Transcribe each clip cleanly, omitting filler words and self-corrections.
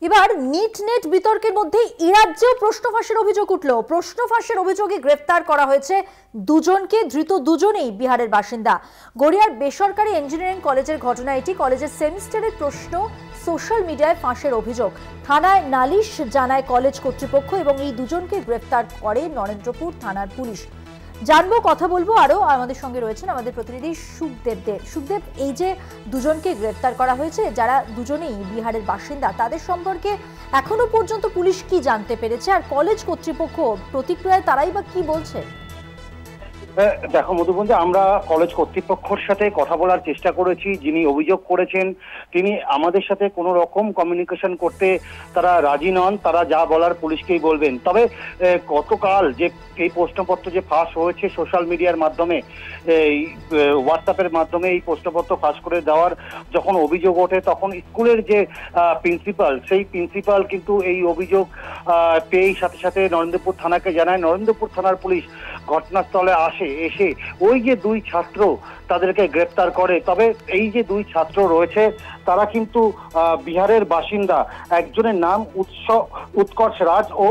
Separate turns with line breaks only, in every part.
এবার NEET net বিতর্কের মধ্যে রাজ্যেও প্রশ্ন ফাঁসের অভিযোগ উঠল। প্রশ্ন ফাঁসের অভিযোগে গ্রেফতার করা হয়েছে দুজনকে। ধৃত দুজনেই বিহারের বাসিন্দা। গড়িয়ার বেসরকারি ইঞ্জিনিয়ারিং কলেজের ঘটনা এটি। কলেজের সেমিস্টারের প্রশ্ন সোশ্যাল মিডিয়ায় ফাঁসের অভিযোগ। থানায় নালিশ জানায় কলেজ কর্তৃপক্ষ এবং এই দুজনকে গ্রেফতার করে নরেন্দ্রপুর থানার পুলিশ। জানবো, কথা বলবো আরো। আমাদের সঙ্গে রয়েছেন আমাদের প্রতিনিধি সুখদেব দে। সুখদেব, এই যে দুজনকে গ্রেফতার করা হয়েছে, যারা দুজনেই বিহারের বাসিন্দা, তাদের সম্পর্কে এখনো পর্যন্ত পুলিশ কি জানতে পেরেছে, আর কলেজ কর্তৃপক্ষ প্রতিক্রিয়ায় তারাই বা কি বলছে?
দেখো মধুবন্ধু, আমরা কলেজ কর্তৃপক্ষের সাথে কথা বলার চেষ্টা করেছি। যিনি অভিযোগ করেছেন তিনি আমাদের সাথে কোনো রকম কমিউনিকেশন করতে তারা রাজি নন। তারা যা বলার পুলিশকেই বলবেন। তবে গতকাল যে এই প্রশ্নপত্র যে ফাঁস হয়েছে সোশ্যাল মিডিয়ার মাধ্যমে, এই হোয়াটসঅ্যাপের মাধ্যমে এই প্রশ্নপত্র ফাঁস করে দেওয়ার যখন অভিযোগ ওঠে, তখন স্কুলের যে প্রিন্সিপাল, সেই প্রিন্সিপাল কিন্তু এই অভিযোগ পেয়েই সাথে সাথে নরেন্দ্রপুর থানাকে জানায়। নরেন্দ্রপুর থানার পুলিশ ঘটনাস্থলে এসে ওই যে দুই ছাত্র তাদেরকে গ্রেপ্তার করে। তবে এই যে দুই ছাত্র রয়েছে তারা কিন্তু বিহারের বাসিন্দা। একজনের নাম উৎকর্ষ রাজ ও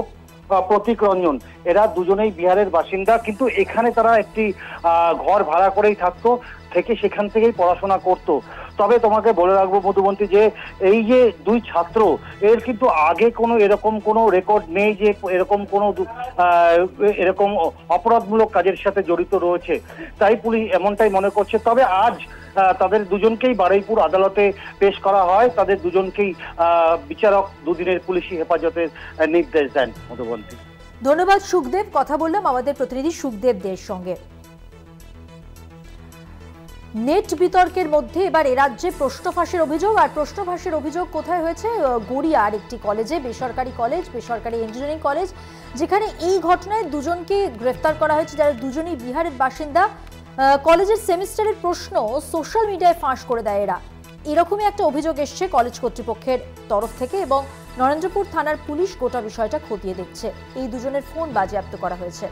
প্রতীক রঞ্জন। এরা দুজনেই বিহারের বাসিন্দা, কিন্তু এখানে তারা একটি ঘর ভাড়া করেই থাকতো, থেকে সেখান থেকেই পড়াশোনা করত। তবে তোমাকে বলে রাখবো মধুবন্তী, যে এই যে দুই ছাত্র, এর কিন্তু আগে কোনো এরকম কোনো রেকর্ড নেই যে এরকম কোনো এরকম অপরাধমূলক কাজের সাথে জড়িত রয়েছে। তাই পুলিশ এমনটাই মনে করছে। তবে আজ তাদের দুজনকেই বারুইপুর আদালতে পেশ করা হয়। তাদের দুজনকেই বিচারক দুদিনের পুলিশি হেফাজতের নির্দেশ দেন। মধুবন্তী,
ধন্যবাদ সুখদেব। কথা বললাম আমাদের প্রতিনিধি সুখদেব দের সঙ্গে। নেট বিতর্কের মধ্যে এবার রাজ্যে প্রশ্ন ফাঁসের অভিযোগ। আর প্রশ্ন ফাঁসের অভিযোগ কোথায় হয়েছে? গড়িয়ার একটি কলেজে, বেসরকারি কলেজ, বেসরকারি ইঞ্জিনিয়ারিং কলেজ, যেখানে এই ঘটনায় দুজনকে গ্রেফতার করা হয়েছে, যারা দুজনেই বিহারের বাসিন্দা। কলেজের সেমিস্টারের প্রশ্ন সোশ্যাল মিডিয়ায় ফাঁস করে দেয় এরা, এরকমই একটা অভিযোগ এসছে কলেজ কর্তৃপক্ষের তরফ থেকে, এবং নরেন্দ্রপুর থানার পুলিশ গোটা বিষয়টা খতিয়ে দেখছে। এই দুজনের ফোন বাজেয়াপ্ত করা হয়েছে।